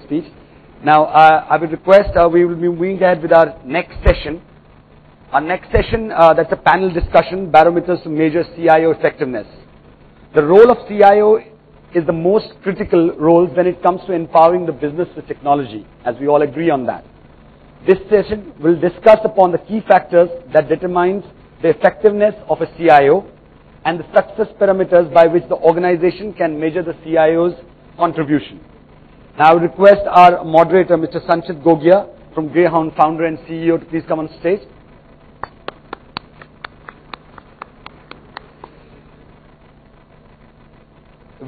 speech. Now, I would request we will be moving ahead with our next session. Our next session, that's a panel discussion, Barometers to Measure CIO Effectiveness. The role of CIO is the most critical role when it comes to empowering the business with technology, as we all agree on that. This session will discuss upon the key factors that determines the effectiveness of a CIO and the success parameters by which the organization can measure the CIO's contribution. Now I would request our moderator, Mr. Sanchit Vir Gogia, from Greyhound, founder and CEO, to please come on stage.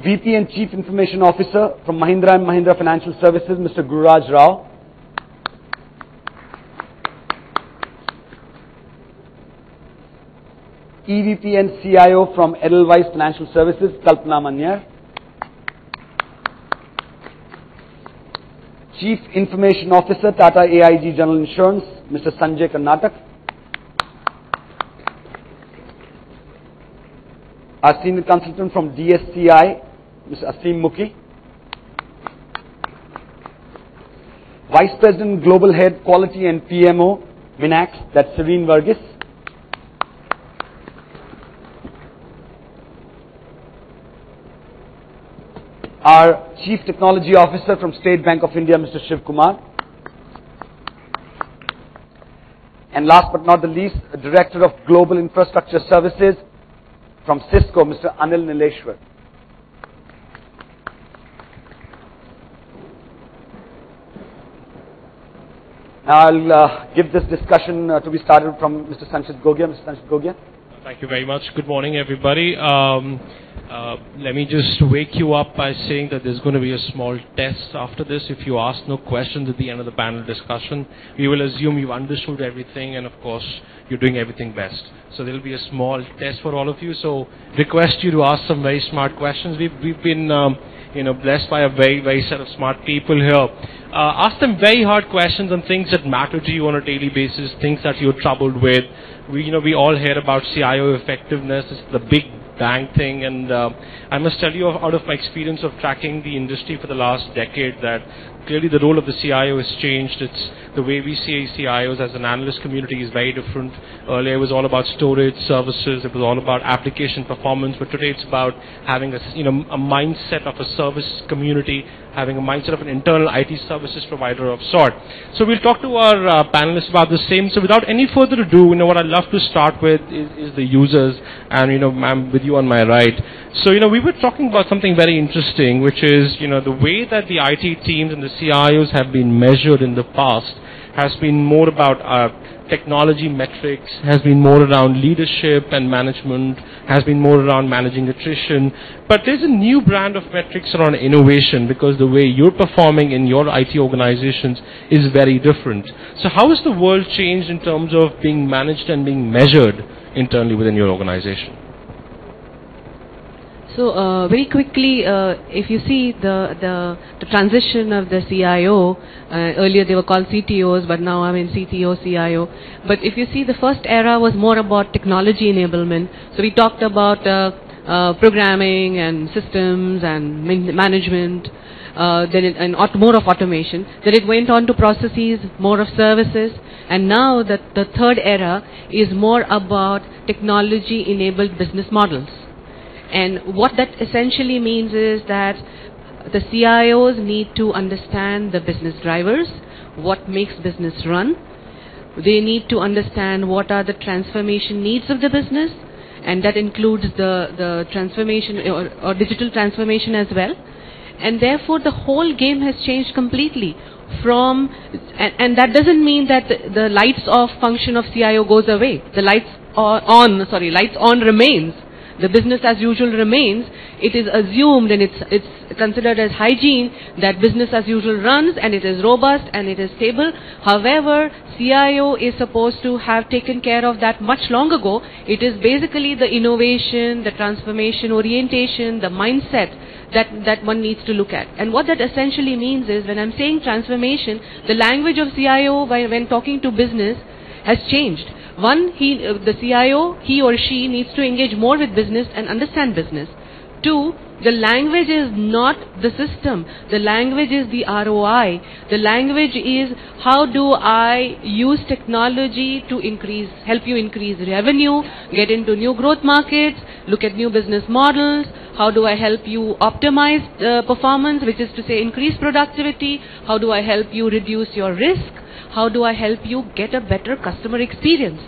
VP and Chief Information Officer from Mahindra & Mahindra Financial Services, Mr. Gururaj Rao. EVP and CIO from Edelweiss Financial Services, Kalpana Manyar. Chief Information Officer, Tata AIG General Insurance, Mr. Sanjay Karnatak. Our Senior Consultant from DSCI, Mr. Asim Mukhi. Vice President, Global Head, Quality and PMO, Minax, that's Serene Varghese. Our Chief Technology Officer from State Bank of India, Mr. Shiv Kumar. And last but not the least, Director of Global Infrastructure Services from Cisco, Mr. Anil Nileshwar. Now I'll give this discussion to be started from Mr. Sanchit Vir Gogia. Mr. Sanchit Vir Gogia. Thank you very much. Good morning, everybody. Let me just wake you up by saying that there's going to be a small test after this. If you ask no questions at the end of the panel discussion, we will assume you've understood everything and, of course, you're doing everything best. So there will be a small test for all of you. So request you to ask some very smart questions. We've been blessed by a very set of smart people here. Ask them very hard questions on things that matter to you on a daily basis, things that you're troubled with. We all hear about CIO effectiveness. It's the big bang thing, and I must tell you out of my experience of tracking the industry for the last decade that clearly the role of the CIO has changed. It's the way we see CIOs as an analyst community is very different. Earlier it was all about storage services, it was all about application performance, but today it's about having a mindset of a service community, having a mindset of an internal IT services provider of sort. So we'll talk to our panelists about the same. So without any further ado, what I'd love to start with is the users, and I'm with you on my right. So we were talking about something very interesting, which is the way that the IT teams and the CIOs have been measured in the past has been more about technology metrics, has been more around leadership and management, has been more around managing attrition. But there's a new brand of metrics around innovation, because the way you're performing in your IT organizations is very different. So how has the world changed in terms of being managed and being measured internally within your organization? So very quickly, if you see the transition of the CIO, earlier they were called CTOs, but now I'm in CTO, CIO. But if you see, the first era was more about technology enablement. So we talked about programming and systems and management, then more of automation. Then it went on to processes, more of services. And now the third era is more about technology-enabled business models. And what that essentially means is that the CIOs need to understand the business drivers, what makes business run. They need to understand what are the transformation needs of the business, and that includes the transformation or digital transformation as well. And therefore the whole game has changed completely. And that doesn't mean that the lights off function of CIO goes away. The lights on remains. The business as usual remains. It is assumed and it's considered as hygiene that business as usual runs, and it is robust and it is stable. However, CIO is supposed to have taken care of that much long ago. It is basically the innovation, the transformation orientation, the mindset that one needs to look at. And what that essentially means is, when I'm saying transformation, the language of CIO when talking to business has changed. One, the CIO, he or she needs to engage more with business and understand business. Two, The language is not the system. The language is the ROI. The language is how do I use technology to help you increase revenue, get into new growth markets, look at new business models. How do I help you optimize performance, which is to say increase productivity? How do I help you reduce your risk? How do I help you get a better customer experience?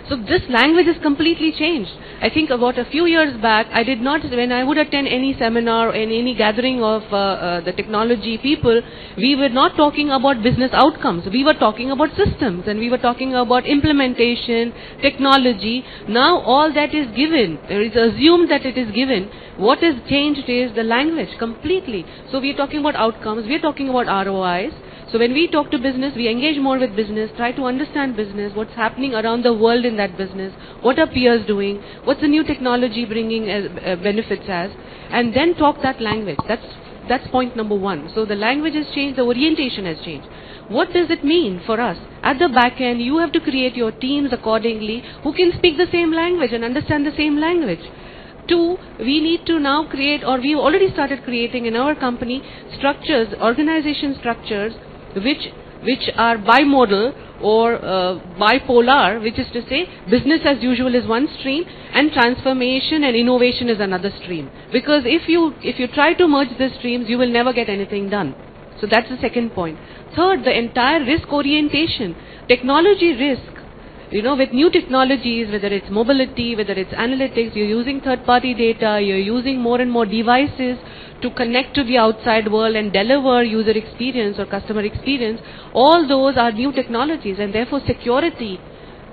So this language is completely changed. I think about a few years back, when I would attend any seminar or any gathering of the technology people, we were not talking about business outcomes. We were talking about systems and we were talking about implementation, technology. Now all that is given, it is assumed that it is given. What is changed is the language completely. So we are talking about outcomes, we are talking about ROIs. So when we talk to business, we engage more with business, try to understand business, what's happening around the world in that business, what are peers doing, what's the new technology bringing as, benefits as, and then talk that language. That's point number one. So the language has changed, the orientation has changed. What does it mean for us? At the back end, you have to create your teams accordingly who can speak the same language and understand the same language. Two, we need to now create, or we've already started creating in our company, structures, organization structures, which are bimodal or bipolar, which is to say business as usual is one stream and transformation and innovation is another stream. Because if you try to merge the streams, you will never get anything done. So that's the second point. Third, the entire risk orientation, technology risk. With new technologies, whether it's mobility, whether it's analytics, you're using third-party data, you're using more and more devices to connect to the outside world and deliver user experience or customer experience. All those are new technologies, and therefore security,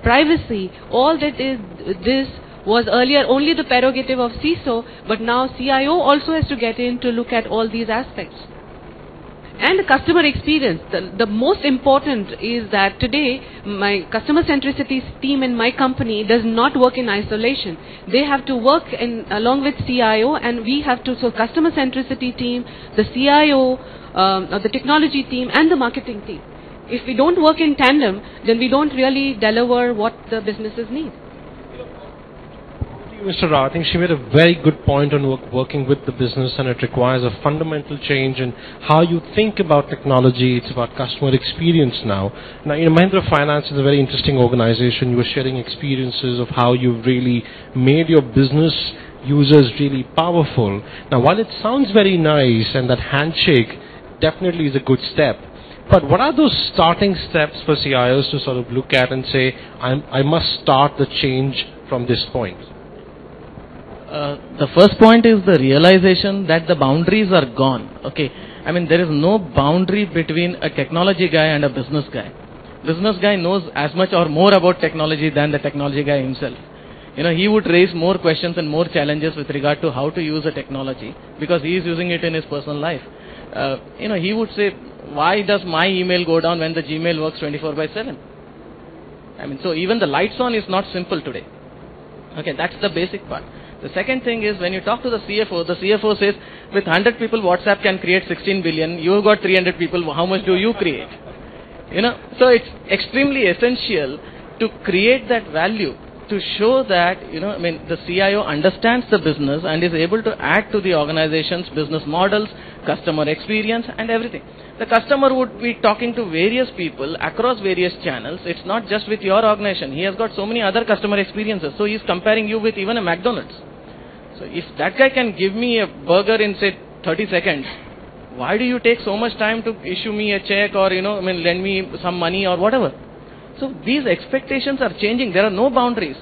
privacy, all that is this was earlier only the prerogative of CISO, but now CIO also has to get in to look at all these aspects. And the customer experience, the most important is that today my customer centricity team in my company does not work in isolation. They have to work along with CIO, and we have to, so customer centricity team, the CIO, the technology team and the marketing team. If we don't work in tandem, then we don't really deliver what the businesses need. Mr. Rao, I think she made a very good point on working with the business, and it requires a fundamental change in how you think about technology. It's about customer experience now. Now, Mahindra Finance is a very interesting organization. You were sharing experiences of how you've really made your business users really powerful. Now, while it sounds very nice and that handshake definitely is a good step, but what are those starting steps for CIOs to sort of look at and say, I must start the change from this point? The first point is the realization that the boundaries are gone. Okay, I mean there is no boundary between a technology guy and a business guy. Business guy knows as much or more about technology than the technology guy himself. He would raise more questions and more challenges with regard to how to use a technology because he is using it in his personal life. He would say, why does my email go down when the Gmail works 24/7? I mean, so even the lights on is not simple today. Okay, that's the basic part. The second thing is when you talk to the CFO says, with 100 people, WhatsApp can create 16 billion. You've got 300 people. How much do you create? So it's extremely essential to create that value to show that, the CIO understands the business and is able to add to the organization's business models, customer experience and everything. The customer would be talking to various people across various channels. It's not just with your organization. He has got so many other customer experiences. So he's comparing you with even a McDonald's. So if that guy can give me a burger in say 30 seconds, why do you take so much time to issue me a check or lend me some money or whatever? So these expectations are changing. There are no boundaries.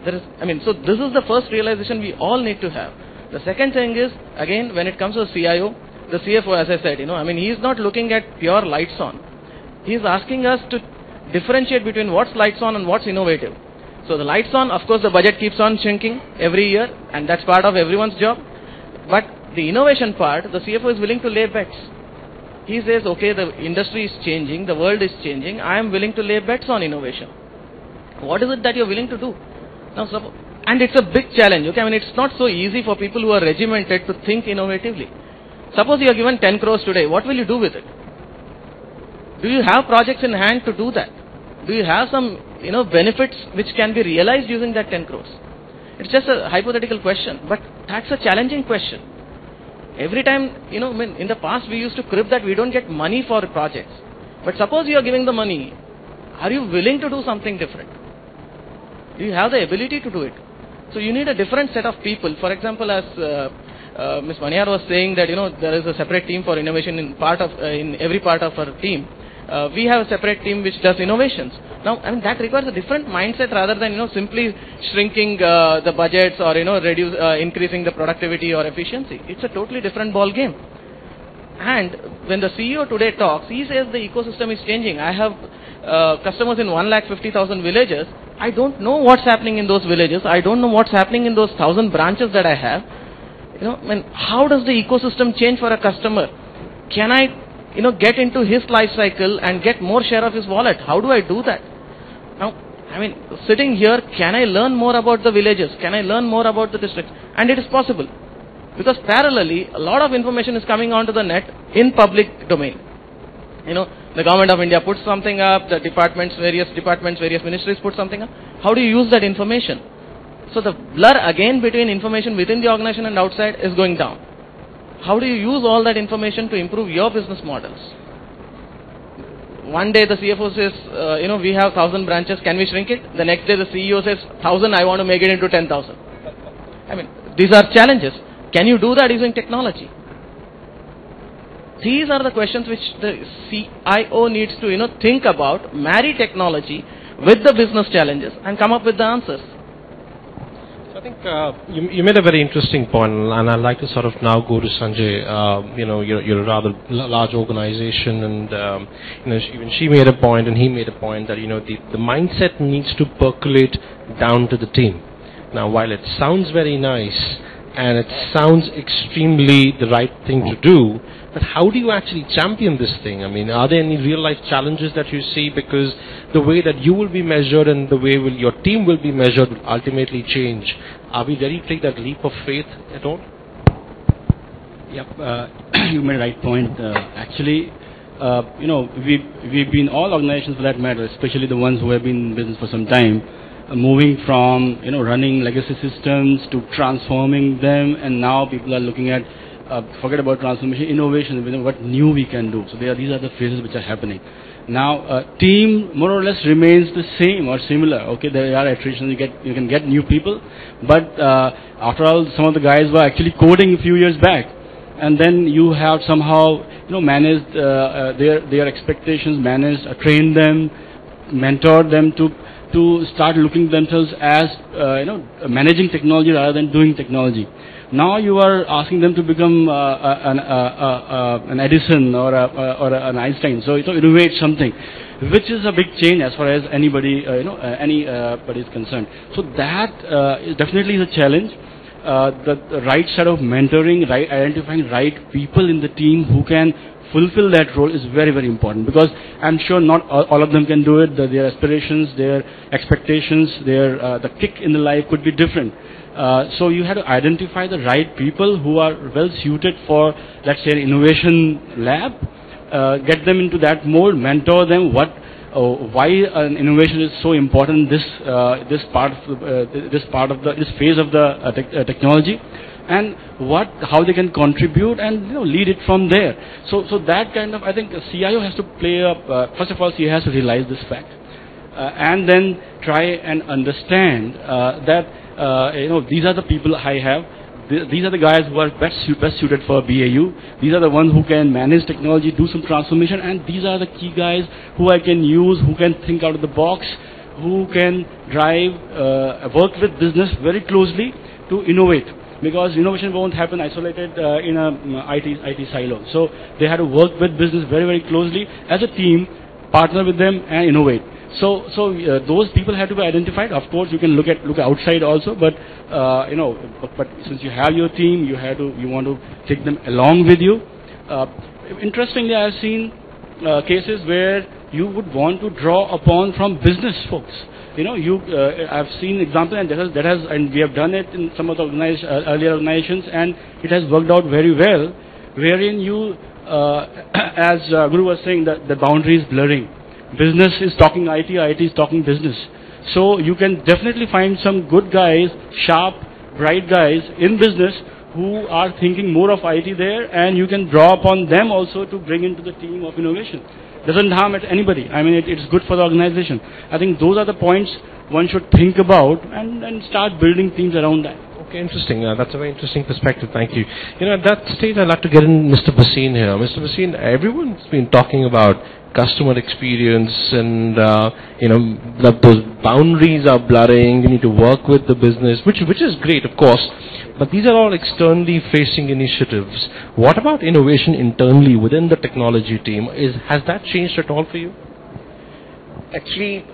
So this is the first realization we all need to have. The second thing is, again, when it comes to CIO, the CFO, as I said, he is not looking at pure lights on. He is asking us to differentiate between what's lights on and what's innovative. So the lights on, of course, the budget keeps on shrinking every year, and that's part of everyone's job. But the innovation part, the CFO is willing to lay bets. He says, okay, the industry is changing, the world is changing, I am willing to lay bets on innovation. What is it that you're willing to do? Now, and it's a big challenge. Okay, it's not so easy for people who are regimented to think innovatively. Suppose you are given 10 crores today, what will you do with it? Do you have projects in hand to do that? Do you have some, benefits which can be realized using that 10 crores? It's just a hypothetical question, but that's a challenging question. Every time, in the past we used to crib that we don't get money for projects. But suppose you are giving the money, are you willing to do something different? Do you have the ability to do it? So you need a different set of people. For example, as Ms. Maniyar was saying that, there is a separate team for innovation in every part of our team. We have a separate team which does innovations. Now, that requires a different mindset rather than, simply shrinking the budgets or, increasing the productivity or efficiency. It's a totally different ball game. And when the CEO today talks, he says the ecosystem is changing. I have customers in 150,000 villages. I don't know what's happening in those villages. I don't know what's happening in those 1,000 branches that I have. How does the ecosystem change for a customer? Can I, get into his life cycle and get more share of his wallet? How do I do that? Now, sitting here, can I learn more about the villages? Can I learn more about the districts? And it is possible. Because parallelly, a lot of information is coming onto the net in public domain. The government of India puts something up, the various departments, various ministries put something up. How do you use that information? So the blur again between information within the organization and outside is going down. How do you use all that information to improve your business models? One day the CFO says, we have 1,000 branches, can we shrink it? The next day the CEO says, 1,000, I want to make it into 10,000. These are challenges. Can you do that using technology? These are the questions which the CIO needs to, think about, marry technology with the business challenges and come up with the answers. I think you made a very interesting point, and I'd like to sort of now go to Sanjay. You're a rather large organization, and even she made a point, and he made a point that the mindset needs to percolate down to the team. Now, while it sounds very nice and it sounds extremely the right thing to do, but how do you actually champion this thing? Are there any real life challenges that you see? Because the way that you will be measured and the way your team will be measured will ultimately change. Are we ready to take that leap of faith at all? Yep, you made a right point. Actually, we've been, all organizations for that matter, especially the ones who have been in business for some time, moving from running legacy systems to transforming them, and now people are looking at forget about transformation, innovation, what new we can do. So these are the phases which are happening. Now, team more or less remains the same or similar. Okay, there are attrition, you can get new people, but after all, some of the guys were actually coding a few years back, and then you have somehow managed their expectations, trained them, mentored them to start looking themselves as managing technology rather than doing technology. Now you are asking them to become an Edison or an Einstein, so innovate something, which is a big change as far as anybody is concerned. So that definitely is a challenge. The right set of mentoring, identifying right people in the team who can fulfill that role is very, very important, because I'm sure not all of them can do it. Their aspirations, their expectations, the kick in the life could be different. So you have to identify the right people who are well suited for, let's say, an innovation lab, get them into that mode, mentor them, why an innovation is so important, this phase of the technology, and how they can contribute, and lead it from there. So that kind of, I think a CIO has to play first of all, he has to realize this fact, and then try and understand that these are the people I have. These are the guys who are best suited for BAU. These are the ones who can manage technology, do some transformation, and these are the key guys who I can use, who can think out of the box, who can drive, work with business very closely to innovate. Because innovation won't happen isolated in a IT silo. So they had to work with business very, very closely as a team, partner with them, and innovate. So those people have to be identified. Of course, you can look outside also, but but since you have your team, you want to take them along with you. Interestingly, I have seen cases where you would want to draw upon from business folks. I've seen example, and and we have done it in some of the earlier organizations, and it has worked out very well. Wherein you, as Guru was saying, that the boundary is blurring. Business is talking IT, IT is talking business. So you can definitely find some good guys, sharp, bright guys in business who are thinking more of IT there, and you can draw upon them also to bring into the team of innovation. Doesn't harm anybody. I mean, it's good for the organization. I think those are the points one should think about and start building teams around that. Okay, interesting. That's a very interesting perspective. Thank you. At that stage, I'd like to get in Mr. Bhasin here. Mr. Bhasin, everyone's been talking about customer experience and, those boundaries are blurring. You need to work with the business, which is great, of course. But these are all externally facing initiatives. What about innovation internally within the technology team? Has that changed at all for you? Actually,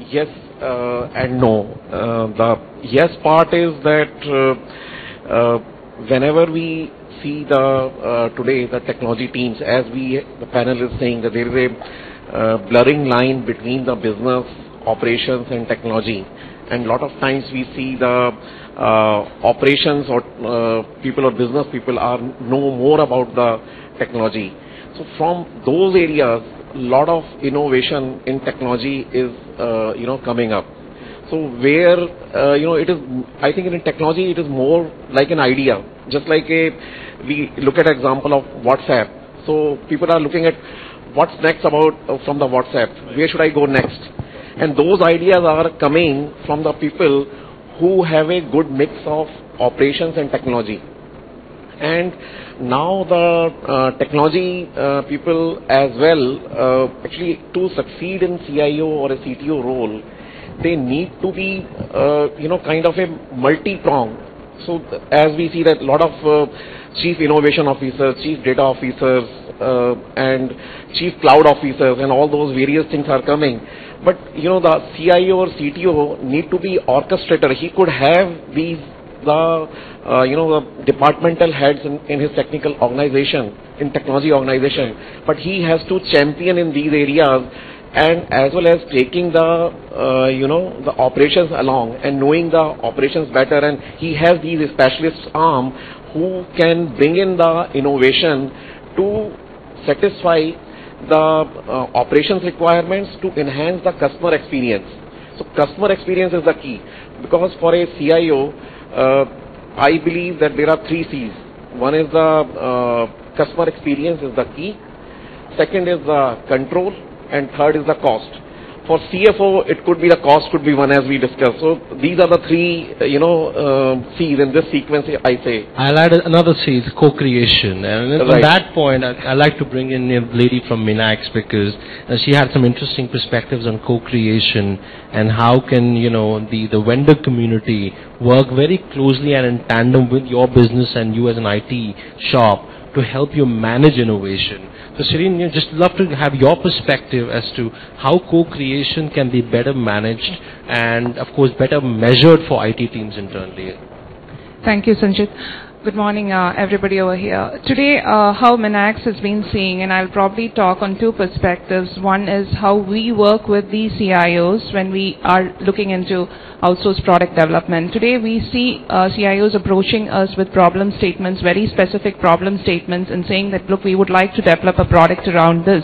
yes and no. The yes part is that whenever we see today the technology teams, as the panel is saying, that there is a blurring line between the business operations and technology, and a lot of times we see the operations or people or business people know more about the technology. So from those areas, a lot of innovation in technology is coming up. So where it is, I think in technology it is more like an idea. Just like we look at example of WhatsApp. So people are looking at what's next from the WhatsApp. Where should I go next? And those ideas are coming from the people who have a good mix of operations and technology. And now the technology people as well, actually to succeed in CIO or a CTO role, they need to be, kind of a multi-pronged. So as we see that a lot of chief innovation officers, chief data officers, and chief cloud officers, and all those various things are coming. But the CIO or CTO need to be orchestrator. He could have the departmental heads in his technical organization, in technology organization, but he has to champion in these areas, and as well as taking the operations along and knowing the operations better. And he has these specialist arm who can bring in the innovation to satisfy the operations requirements to enhance the customer experience. So customer experience is the key, because for a CIO, I believe that there are 3 C's. One is the customer experience is the key. Second is the control, and third is the cost. For CFO, it could be the cost could be one, as we discussed. So these are the 3 C's in this sequence, I say. I'll add another C, it's co-creation. And Right. on that point, I'd like to bring in a lady from Minax, because she had some interesting perspectives on co-creation and how can, the vendor community work very closely and in tandem with your business and you as an IT shop to help you manage innovation. So Shireen, just love to have your perspective as to how co-creation can be better managed and, of course, better measured for IT teams internally. Thank you, Sanchit. Good morning, everybody over here. Today, how Minax has been seeing, and I'll probably talk on 2 perspectives. One is how we work with the CIOs when we are looking into outsourced product development. Today, we see CIOs approaching us with problem statements, very specific problem statements, and saying that, look, we would like to develop a product around this.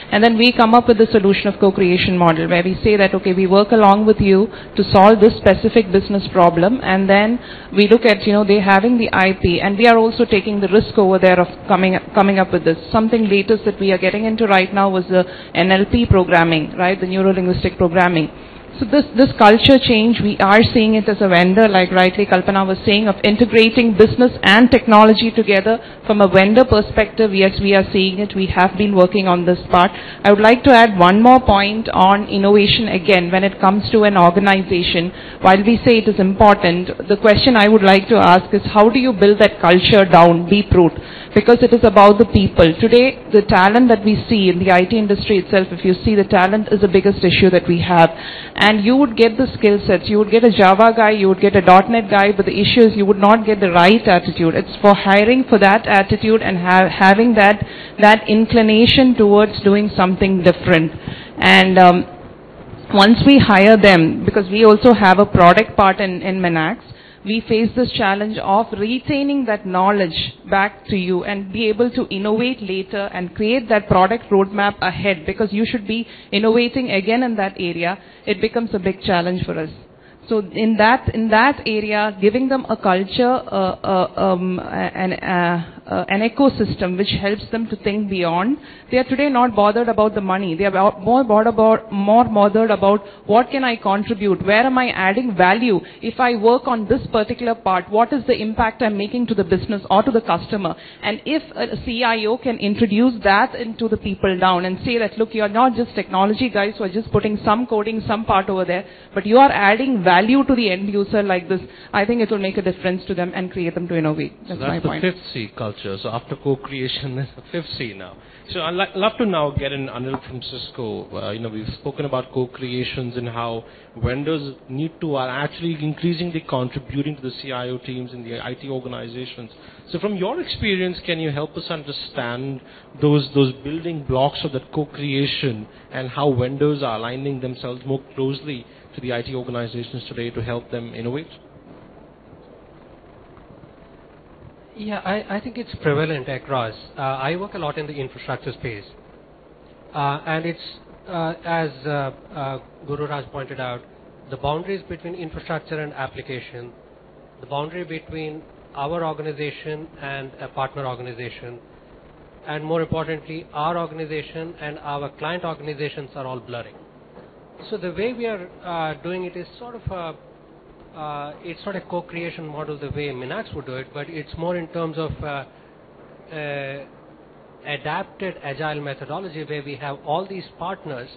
And then we come up with the solution of co-creation model, where we say that, okay, we work along with you to solve this specific business problem, and then we look at, they having the IP, and we are also taking the risk over there of coming up with this. Something latest that we are getting into right now was the NLP programming, right, the neuro-linguistic programming. So this culture change, we are seeing it as a vendor, like rightly Kalpana was saying, of integrating business and technology together. From a vendor perspective, yes, we are seeing it. We have been working on this part. I would like to add one more point on innovation again when it comes to an organization. While we say it is important, the question I would like to ask is, how do you build that culture down, deep root? Because it is about the people. Today, the talent that we see in the IT industry itself, if you see, the talent is the biggest issue that we have. And you would get the skill sets. You would get a Java guy, you would get a .NET guy, but the issue is you would not get the right attitude. It's for hiring for that attitude and having that inclination towards doing something different. And once we hire them, because we also have a product part in Minax, we face this challenge of retaining that knowledge back to you and be able to innovate later and create that product roadmap ahead, because you should be innovating again in that area. It becomes a big challenge for us. So in that area, giving them a culture, an ecosystem which helps them to think beyond. They are today not bothered about the money. They are more bothered about what can I contribute, where am I adding value. If I work on this particular part, what is the impact I'm making to the business or to the customer? And if a CIO can introduce that into the people down and say that, look, you are not just technology guys who are just putting some coding, some part over there, but you are adding value to the end user like this, I think it will make a difference to them and create them to innovate. That's my point. The fifth C culture. So after co-creation, there's the fifth C now. So I'd love to now get an Anil from Cisco. We've spoken about co-creations and how vendors are actually increasingly contributing to the CIO teams in the IT organizations. So from your experience, can you help us understand those building blocks of that co-creation and how vendors are aligning themselves more closely to the IT organizations today to help them innovate? Yeah, I think it's prevalent across. I work a lot in the infrastructure space. And it's, as Guru Raj pointed out, the boundaries between infrastructure and application, the boundary between our organization and a partner organization, and more importantly, our organization and our client organizations are all blurring. So the way we are doing it is sort of it's not a co-creation model the way Minax would do it, but it's more in terms of adapted agile methodology where we have all these partners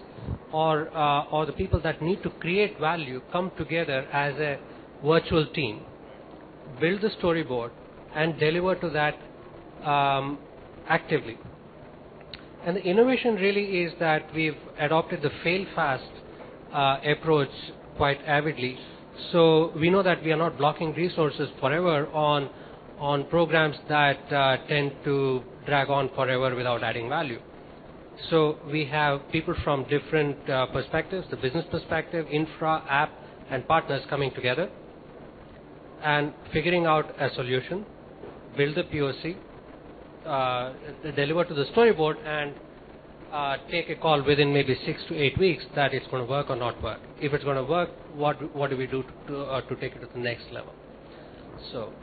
or the people that need to create value come together as a virtual team, build the storyboard and deliver to that actively. And the innovation really is that we've adopted the fail fast approach quite avidly. So we know that we are not blocking resources forever on programs that tend to drag on forever without adding value. So we have people from different perspectives, the business perspective, infra, app, and partners coming together and figuring out a solution, build the POC, deliver to the storyboard, and take a call within maybe 6 to 8 weeks that it's going to work or not work. If it's going to work, what do we do to take it to the next level? So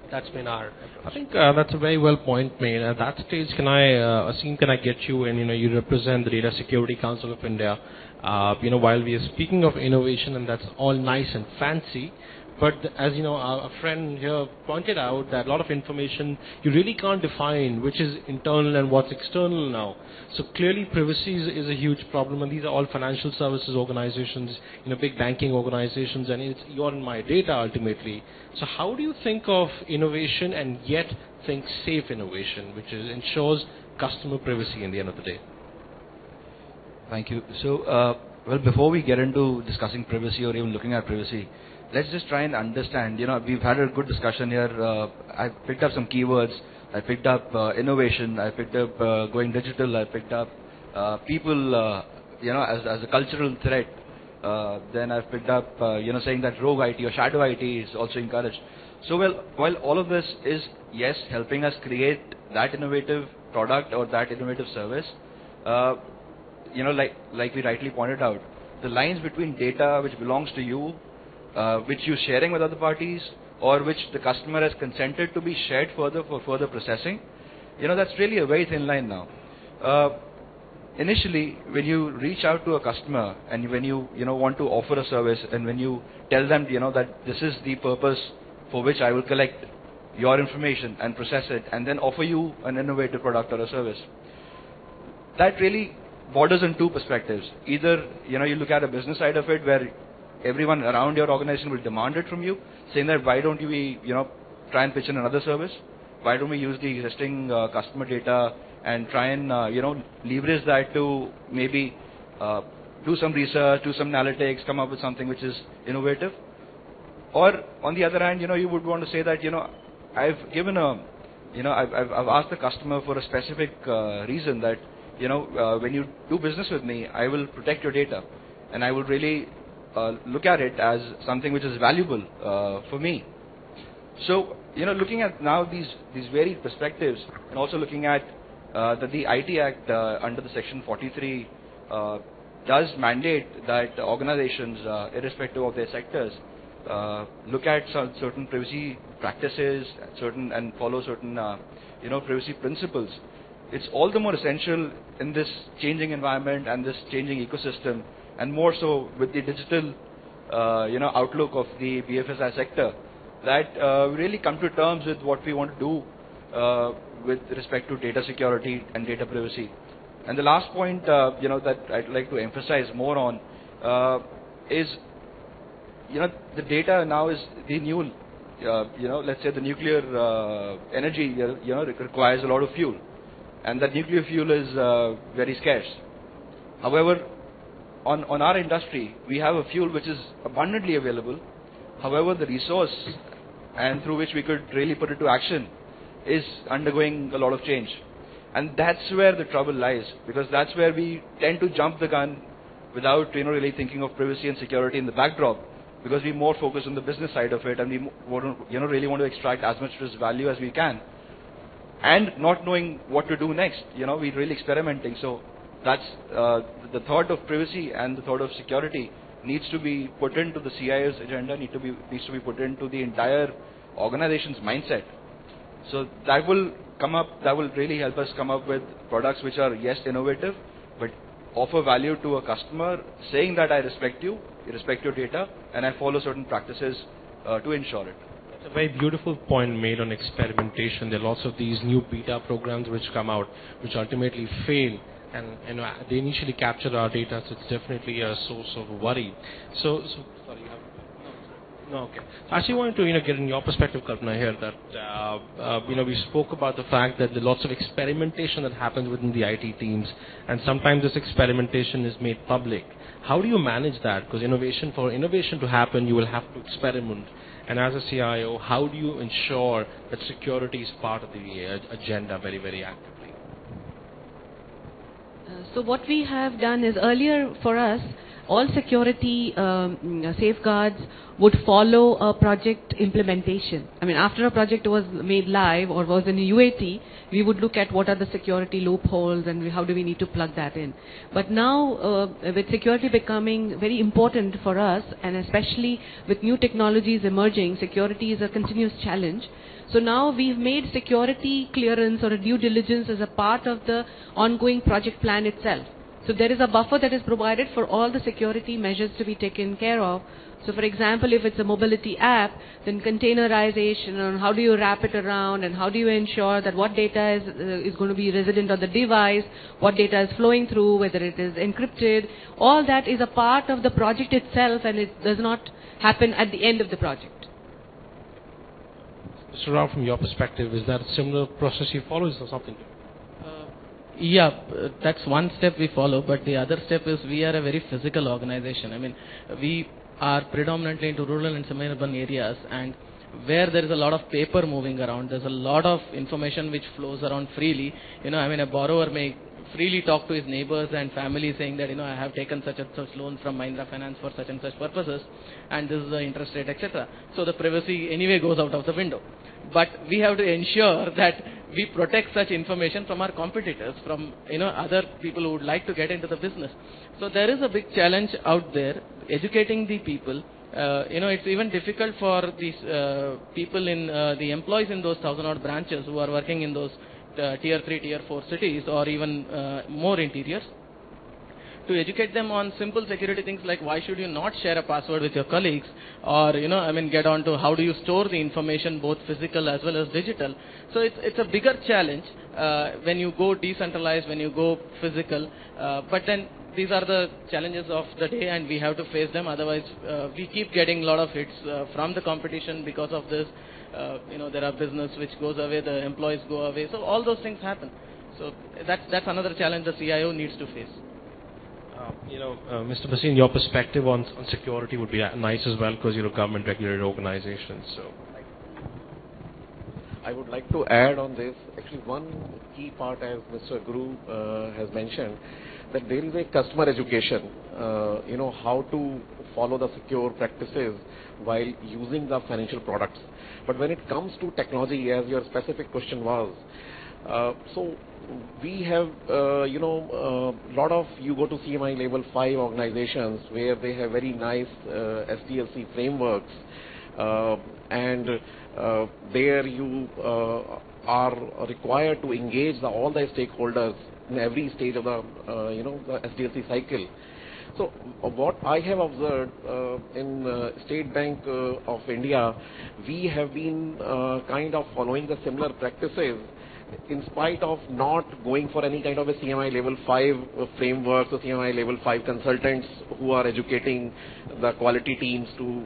that's been our approach. I think that's a very well point made. At that stage, can I get you, and you represent the Data Security Council of India. While we are speaking of innovation, and that's all nice and fancy, but as our friend here pointed out, that a lot of information you really can't define which is internal and what's external now. So clearly privacy is a huge problem, and these are all financial services organizations, big banking organizations, and you're in my data ultimately. So how do you think of innovation and yet think safe innovation, which ensures customer privacy in the end of the day? Thank you. So, before we get into discussing privacy or even looking at privacy, let's just try and understand. We've had a good discussion here. I picked up some keywords. I picked up innovation. I picked up going digital. I picked up people, as a cultural threat. Then I've picked up, saying that rogue IT or shadow IT is also encouraged. So, while all of this is, yes, helping us create that innovative product or that innovative service, like we rightly pointed out, the lines between data which belongs to you, which you're sharing with other parties, or which the customer has consented to be shared further for further processing, that's really a very thin line now. Initially, when you reach out to a customer and when you want to offer a service, and when you tell them that this is the purpose for which I will collect your information and process it and then offer you an innovative product or a service, that really borders on two perspectives. Either you look at a business side of it where everyone around your organization will demand it from you, saying that why don't we try and pitch in another service? Why don't we use the existing customer data and try and leverage that to maybe do some research, do some analytics, come up with something which is innovative? Or on the other hand, you would want to say that I've given I've asked the customer for a specific reason that when you do business with me, I will protect your data, and I will really look at it as something which is valuable for me. So, looking at now these varied perspectives, and also looking at that the IT Act under the Section 43 does mandate that organizations, irrespective of their sectors, look at certain privacy practices, and follow certain privacy principles. It's all the more essential in this changing environment and this changing ecosystem, and more so with the digital outlook of the BFSI sector, that we really come to terms with what we want to do with respect to data security and data privacy. And the last point that I'd like to emphasize more on is the data now is the new let's say the nuclear energy requires a lot of fuel, and that nuclear fuel is very scarce. However, on our industry, we have a fuel which is abundantly available. However, the resource and through which we could really put it to action is undergoing a lot of change. And that's where the trouble lies, because that's where we tend to jump the gun without really thinking of privacy and security in the backdrop, because we more focus on the business side of it, and we really want to extract as much value as we can, and not knowing what to do next. We're really experimenting. So that's the thought of privacy and the thought of security needs to be put into the CIO's agenda, needs to be put into the entire organization's mindset. So that will really help us come up with products which are, yes, innovative, but offer value to a customer, saying that I respect you, respect your data, and I follow certain practices to ensure it. That's a very beautiful point made on experimentation. There are lots of these new beta programs which come out, which ultimately fail, and they initially capture our data, so it's definitely a source of worry. So sorry. No, okay. I actually wanted to get in your perspective, Kalpana, here that we spoke about the fact that there are lots of experimentation that happens within the IT teams, and sometimes this experimentation is made public. How do you manage that? Because for innovation to happen, you will have to experiment. And as a CIO, how do you ensure that security is part of the agenda very, very actively? So what we have done is, earlier for us, all security safeguards would follow a project implementation. I mean, after a project was made live or was in UAT, we would look at what are the security loopholes and how do we need to plug that in. But now, with security becoming very important for us, and especially with new technologies emerging, security is a continuous challenge. So now we've made security clearance or a due diligence as a part of the ongoing project plan itself. So there is a buffer that is provided for all the security measures to be taken care of. So for example, if it's a mobility app, then containerization, and how do you wrap it around, and how do you ensure that what data is going to be resident on the device, what data is flowing through, whether it is encrypted, all that is a part of the project itself, and it does not happen at the end of the project. Mr. Rao, from your perspective, is that a similar process you follow? Is there something different? Yeah, that's one step we follow, but the other step is we are a very physical organization. I mean, we are predominantly into rural and semi-urban areas, and where there is a lot of paper moving around, there's a lot of information which flows around freely. A borrower may freely talk to his neighbors and family saying that, I have taken such and such loan from Mahindra Finance for such and such purposes, and this is the interest rate, etc. So the privacy anyway goes out of the window. But we have to ensure that we protect such information from our competitors, from other people who would like to get into the business. So there is a big challenge out there, educating the people. It's even difficult for these people in the employees in those 1,000-odd branches who are working in those tier 3, tier 4 cities, or even more interiors, to educate them on simple security things like why should you not share a password with your colleagues, or get on to how do you store the information, both physical as well as digital. So it's a bigger challenge when you go decentralized, when you go physical, but then these are the challenges of the day, and we have to face them. Otherwise, we keep getting a lot of hits from the competition because of this. There are business which goes away, the employees go away. So all those things happen. So that's another challenge the CIO needs to face. Mr. Bhasin, your perspective on security would be nice as well, because you're a government-regulated organization. So, I would like to add on this. Actually, one key part, as Mr. Guru has mentioned, that there is a customer education. How to follow the secure practices while using the financial products. But when it comes to technology, as your specific question was, So we have, lot of, you go to CMI level 5 organizations where they have very nice SDLC frameworks, and there you are required to engage all the stakeholders in every stage of the, the SDLC cycle. So what I have observed in State Bank of India, we have been kind of following the similar practices in spite of not going for any kind of a CMI level 5 framework, or CMI level 5 consultants who are educating the quality teams to,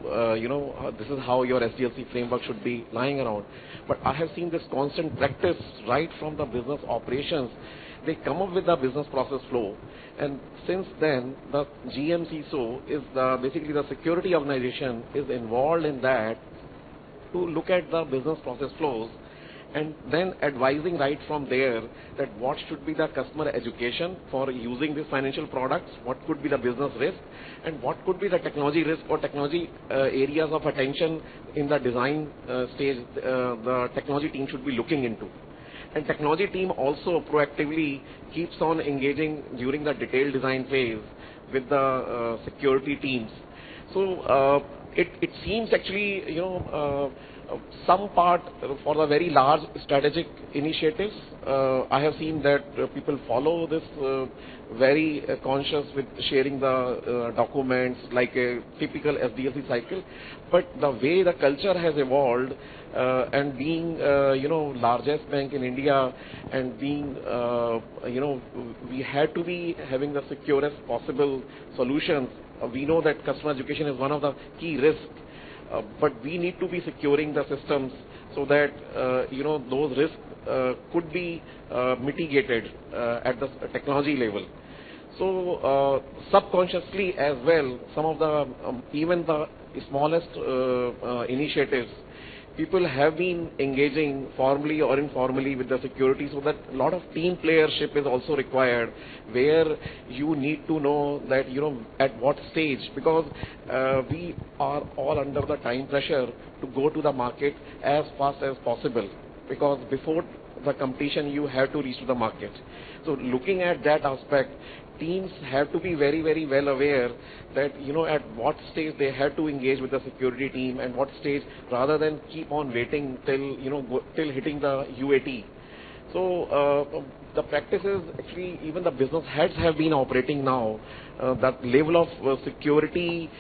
this is how your SDLC framework should be lying around. But I have seen this constant practice right from the business operations. They come up with the business process flow, and since then the GM-CISO is basically the security organization is involved in that to look at the business process flows, and then advising right from there that what should be the customer education for using these financial products, what could be the business risk, and what could be the technology risk or technology areas of attention in the design stage the technology team should be looking into. And technology team also proactively keeps on engaging during the detailed design phase with the security teams. So it seems actually, some part for the very large strategic initiatives, I have seen that people follow this very conscious with sharing the documents like a typical SDLC cycle. But the way the culture has evolved, and being, largest bank in India, and being, we had to be having the securest possible solutions. We know that customer education is one of the key risks. But we need to be securing the systems so that those risks could be mitigated at the technology level. So subconsciously as well, some of the even the smallest initiatives, people have been engaging formally or informally with the security, so that a lot of team playership is also required, where you need to know that, at what stage, because we are all under the time pressure to go to the market as fast as possible, because before the competition you have to reach to the market. So looking at that aspect, teams have to be very, very well aware that, at what stage they have to engage with the security team, and what stage, rather than keep on waiting till, till hitting the UAT. So the practices, actually, even the business heads have been operating now. That level of security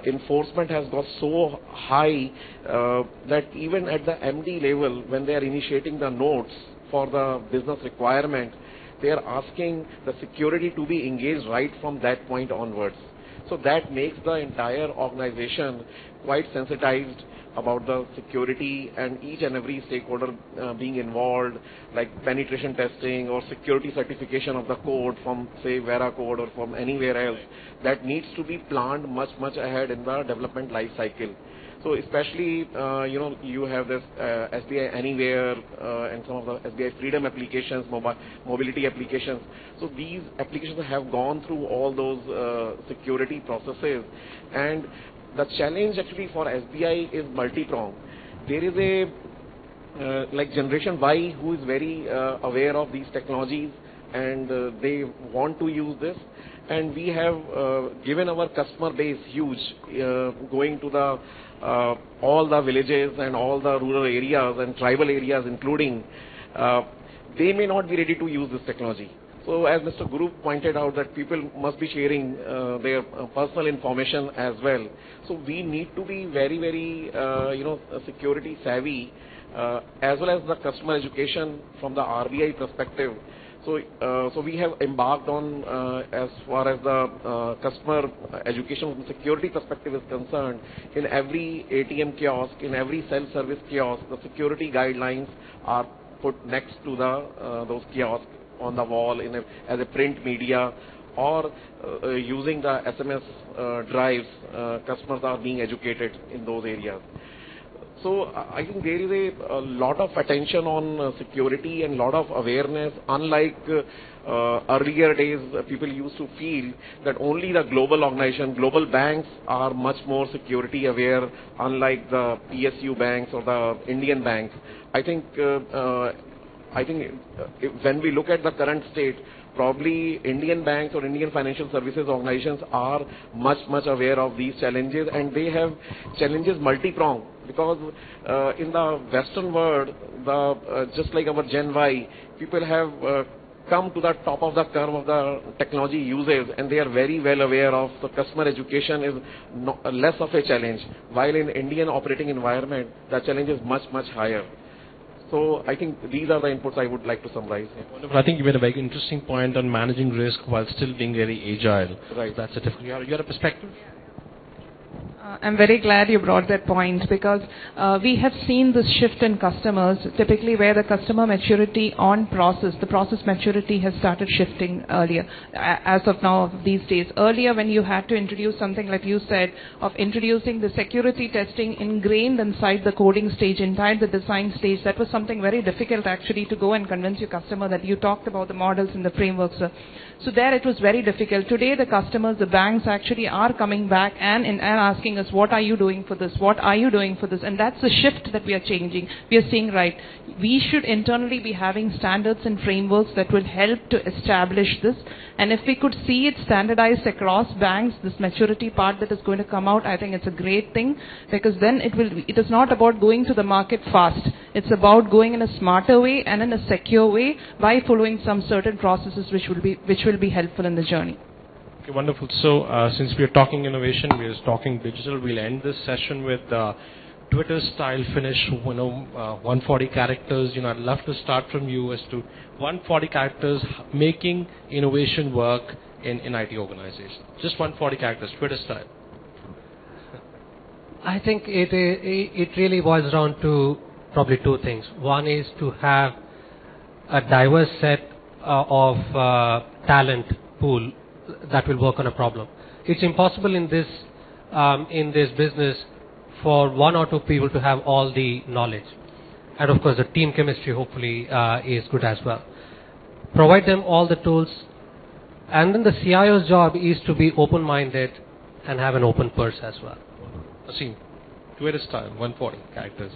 enforcement has got so high that even at the MD level, when they are initiating the notes for the business requirement, they are asking the security to be engaged right from that point onwards. So that makes the entire organization quite sensitized about the security, and each and every stakeholder being involved, like penetration testing or security certification of the code from, say, Vera code or from anywhere else, that needs to be planned much, much ahead in the development life cycle. So especially, you have this SBI Anywhere and some of the SBI Freedom applications, mobility applications. So these applications have gone through all those security processes, and the challenge actually for SBI is multi-pronged. There is a like Generation Y who is very aware of these technologies, and they want to use this. And we have given our customer base huge, going to the all the villages and all the rural areas and tribal areas including, they may not be ready to use this technology. So as Mr. Guru pointed out, that people must be sharing their personal information as well. So we need to be very, very, security savvy, as well as the customer education from the RBI perspective. So we have embarked on, as far as the customer education from security perspective is concerned, in every ATM kiosk, in every self-service kiosk, the security guidelines are put next to the those kiosks on the wall as a print media, or using the SMS drives. Customers are being educated in those areas. So I think there is a lot of attention on security and lot of awareness. Unlike earlier days, people used to feel that only the global organization, global banks are much more security aware, unlike the PSU banks or the Indian banks. I think I think when we look at the current state, probably Indian banks or Indian financial services organizations are much aware of these challenges, and they have challenges multi-pronged, because in the Western world, just like our Gen Y, people have come to the top of the curve of the technology uses, and they are very well aware of the customer education is less of a challenge, while in Indian operating environment, the challenge is much higher. So I think these are the inputs I would like to summarize. Wonderful. I think you made a very interesting point on managing risk while still being very agile. Right. That's a different. You had a perspective? I'm very glad you brought that point, because we have seen this shift in customers, typically where the customer maturity on process, the process maturity has started shifting earlier, as of now, these days. Earlier, when you had to introduce something like you said, of introducing the security testing ingrained inside the coding stage, inside the design stage, that was something very difficult actually to go and convince your customer that you talked about the models and the frameworks. So there it was very difficult. Today the customers, the banks actually are coming back and asking us, what are you doing for this? What are you doing for this? And that's the shift that we are changing. We are saying, right, we should internally be having standards and frameworks that will help to establish this. And if we could see it standardized across banks, this maturity part that is going to come out, I think it's a great thing, because then it is not about going to the market fast. It's about going in a smarter way and in a secure way by following some certain processes which will be helpful in the journey. Okay, wonderful. So since we are talking innovation, we are talking digital, we'll end this session with Twitter style finish, 140 characters. I'd love to start from you as to 140 characters making innovation work in IT organizations. Just 140 characters, Twitter style. I think it really boils down to probably two things. One is to have a diverse set of talent pool that will work on a problem. It's impossible in this business for one or two people to have all the knowledge. And of course the team chemistry hopefully is good as well. Provide them all the tools, and then the CIO's job is to be open-minded and have an open purse as well. Asim, Twitter style, 140 characters.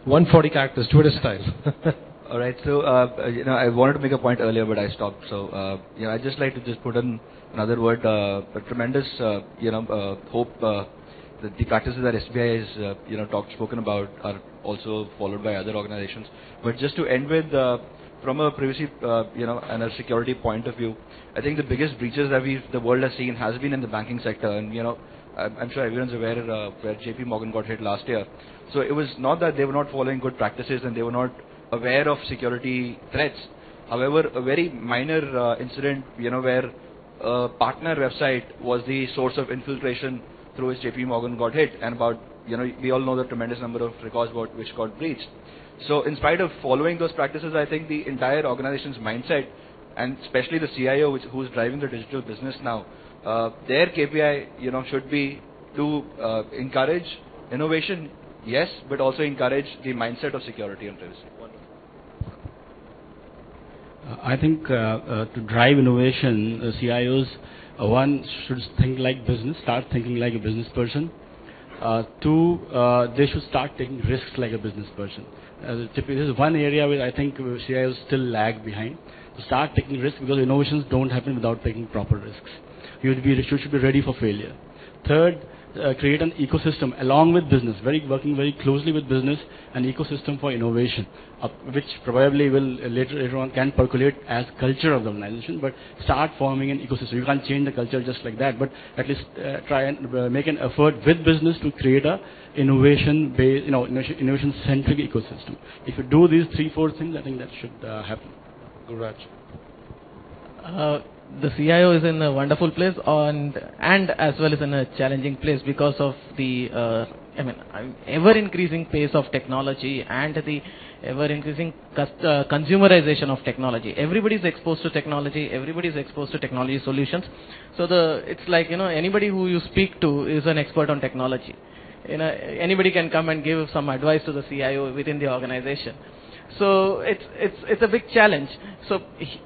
140 characters, Twitter style. All right. So, I wanted to make a point earlier, but I stopped. So, I'd just like to just put in another word, a tremendous, hope that the practices that SBI has, spoken about are also followed by other organizations. But just to end with, from a privacy, and a security point of view, I think the biggest breaches that the world has seen has been in the banking sector. And, I'm sure everyone's aware where JP Morgan got hit last year. So it was not that they were not following good practices and they were not aware of security threats. However, a very minor incident, where a partner website was the source of infiltration through which JP Morgan got hit, and about, we all know the tremendous number of records which got breached. So in spite of following those practices, I think the entire organization's mindset, and especially the CIO who's driving the digital business now, their KPI, should be to encourage innovation, yes, but also encourage the mindset of security and privacy. I think to drive innovation, CIOs, one should think like business, start thinking like a business person. Two, they should start taking risks like a business person. This is one area where I think CIOs still lag behind. To start taking risks, because innovations don't happen without taking proper risks. You should be ready for failure. Third, create an ecosystem along with business, working very closely with business, an ecosystem for innovation, which probably will later on can percolate as culture of the organization, but start forming an ecosystem. You can't change the culture just like that, but at least try and make an effort with business to create a innovation-based, innovation-centric ecosystem. If you do these 3-4 things, I think that should happen. Guraj. The CIO is in a wonderful place and as well as in a challenging place because of the ever-increasing pace of technology and the ever-increasing consumerization of technology. Everybody is exposed to technology. Everybody is exposed to technology solutions. So it's like, anybody who you speak to is an expert on technology. Anybody can come and give some advice to the CIO within the organization. So it's a big challenge. So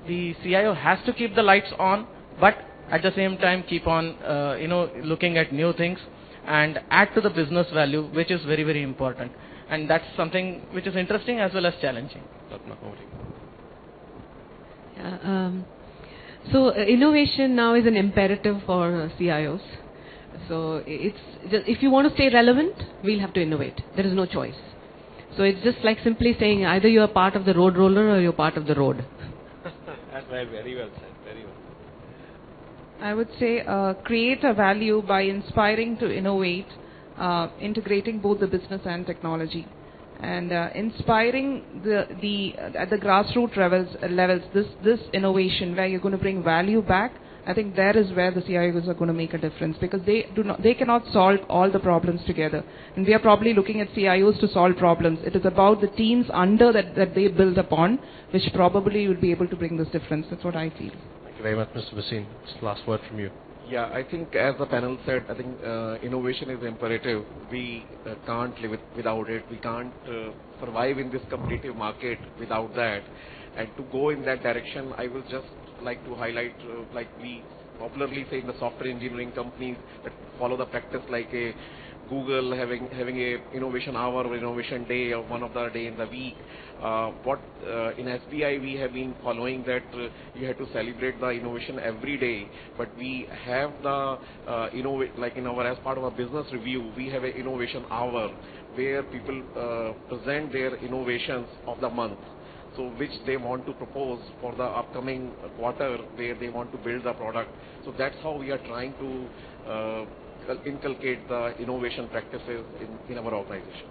the CIO has to keep the lights on, but at the same time keep on looking at new things and add to the business value, which is very, very important. And that's something which is interesting as well as challenging. So innovation now is an imperative for CIOs. So it's just, if you want to stay relevant, we'll have to innovate. There is no choice. So it's just like simply saying either you are part of the road roller or you're part of the road. That's very well said. Very well. I would say create a value by inspiring to innovate, integrating both the business and technology, and inspiring at the grassroots levels this innovation where you're going to bring value back. I think that is where the CIOs are going to make a difference, because they cannot solve all the problems together, and we are probably looking at CIOs to solve problems. It is about the teams under that they build upon, which probably will be able to bring this difference. That's what I feel. Thank you very much, Mr. Bhasin. Just last word from you. Yeah, I think as the panel said, I think innovation is imperative. We can't live without it. We can't survive in this competitive market without that. And to go in that direction, I will just like to highlight, like we popularly say in the software engineering companies that follow the practice like a Google having a innovation hour or innovation day or one of the day in the week. In SBI we have been following that you have to celebrate the innovation every day, but we have the like in our as part of our business review we have an innovation hour where people present their innovations of the month, so which they want to propose for the upcoming quarter where they want to build the product. So that's how we are trying to inculcate the innovation practices in our organization.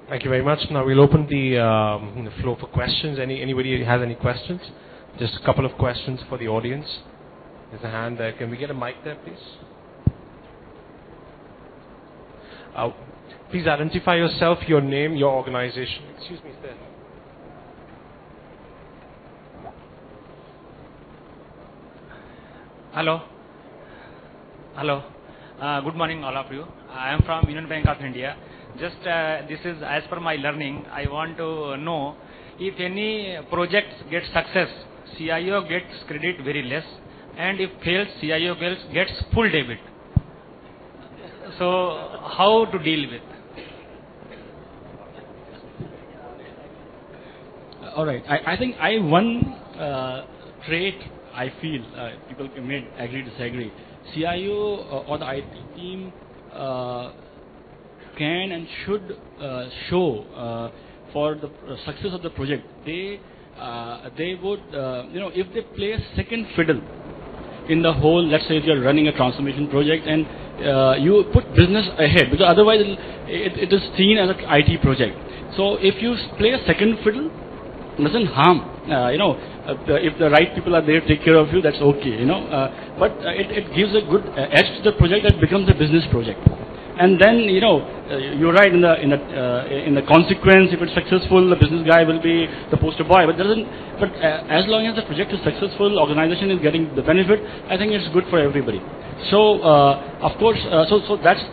Thank you very much. Now we'll open the floor for questions. Anybody has any questions? Just a couple of questions for the audience. There's a hand there. Can we get a mic there, please? Please identify yourself, your name, your organization. Excuse me, sir. Hello. Hello. Good morning, all of you. I am from Union Bank of India. Just this is as per my learning. I want to know if any project gets success, CIO gets credit very less, and if fails, CIO gets full debit. So how to deal with? All right. I think one trait I feel people may agree disagree. CIO or the IT team can and should show for the success of the project. They would if they play a second fiddle in the whole. Let's say if you're running a transformation project and you put business ahead, because otherwise it is seen as an IT project. So if you play a second fiddle, it doesn't harm. If the right people are there to take care of you, that's okay. But it gives a good edge to the project that becomes a business project. And then you're right in the consequence. If it's successful, the business guy will be the poster boy. But as long as the project is successful, organization is getting the benefit. I think it's good for everybody. So of course, so that's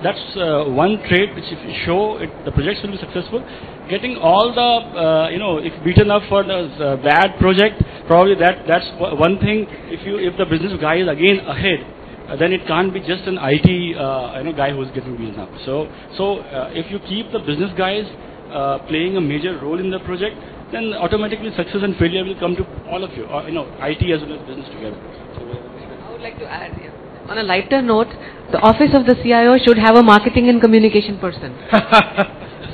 one trait which if you show it, the projects will be successful. Getting all the if beaten up for the bad project, probably that's one thing. If the business guy is again ahead, then it can't be just an IT guy who's getting beaten up. So if you keep the business guys playing a major role in the project, then automatically success and failure will come to all of you. IT as well as business together. I would like to add here. On a lighter note, the office of the CIO should have a marketing and communication person.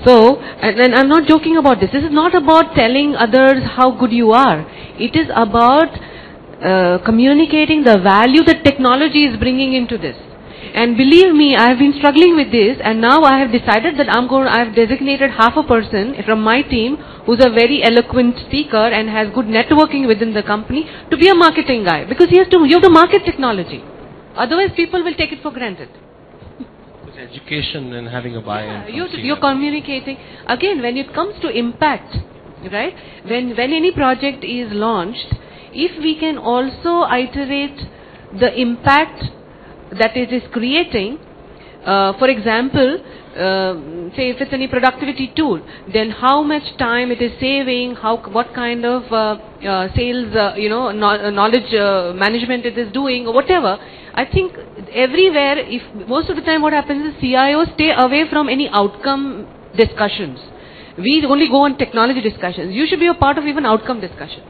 So, and I'm not joking about this. This is not about telling others how good you are. It is about communicating the value that technology is bringing into this. And believe me, I have been struggling with this, and now I have decided that I have designated half a person from my team who's a very eloquent speaker and has good networking within the company to be a marketing guy, because you have to market technology. Otherwise, people will take it for granted. It's education and having a buy-in. You're communicating. Again, when it comes to impact, right? When any project is launched, if we can also iterate the impact that it is creating, for example, say if it's any productivity tool, then how much time it is saving, what kind of sales, knowledge management it is doing, or whatever. I think everywhere, if most of the time what happens is CIOs stay away from any outcome discussions. We only go on technology discussions. You should be a part of even outcome discussions.